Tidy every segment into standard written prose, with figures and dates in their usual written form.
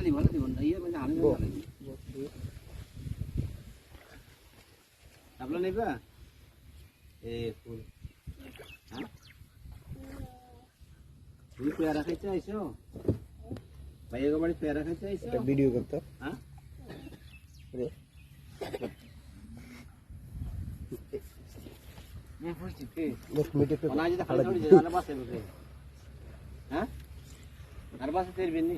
দিব না ইয়ে মানে আমি আপনারা নেবা এই ফুল হ্যাঁ তুমি পেয়ারা খাইতে আইছো ভাইয়ের বাড়ি পেয়ারা খাইতে আইছো একটা ভিডিও করতে হ্যাঁ রে मैं पूछती थी बस मीटर पे अनाज खाली थोड़ी ज्यादा बात है मुझे हैं हर बात तेरी बिन्नी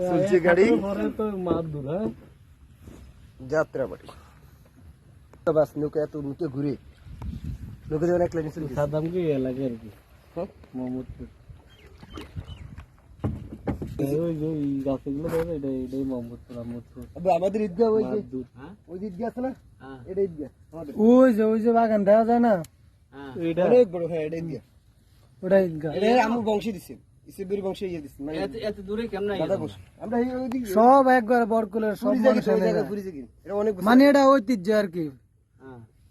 सुनची गाड़ी हमारे तो मार दूर है यात्रा बड़ी तो बस नुके तो नुके घुरे नुके जो एक लाइन से सादम के लगे रे हां मोहम्मद ওই যে গাছগুলো দেখো এটাই মোহাম্মদপুর আবে আমাদের ঈদগাহ ওই যে ওই ঈদগাহ আছে না এটা ঈদগাহ আমাদের ওই যে বাগান দেখা যায় না এটা অনেক বড় হয় এটা ঈদগাহ ওটা ঈদগাহ এটা আমু বংশী দিছে ইসেবির বংশী ইয়ে দিছে মানে এত দূরে কেমন না আমরা এই ওইদিকে সব একবার বড়কুলের সব মানুষ ওই জায়গা ঘুরে গেছে এটা অনেক মানে এটা ঐতিহ্য আর কি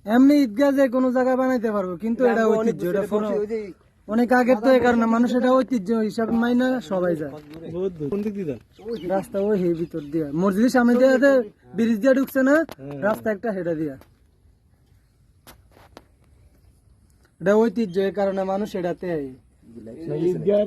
এমনি ঈদগাহ যে কোনো জায়গা বানাইতে পারবো কিন্তু এটা ঐতিহ্য এটা পুরো অনেক আগের তো এই কারণে মানুষ এটা ঐতিহ্য হিসাবে মাইনা সবাই যায় কোন দিক দিয়ে রাস্তা ওই হে ভিতর দিয়া মসজিদের সামনে দিয়ে ব্রিজ দিয়ে ঢুকছে না রাস্তা একটা হেডা দিয়া এটা ঐতিহ্য এই কারণে মানুষ এটাতে ঈদগাহ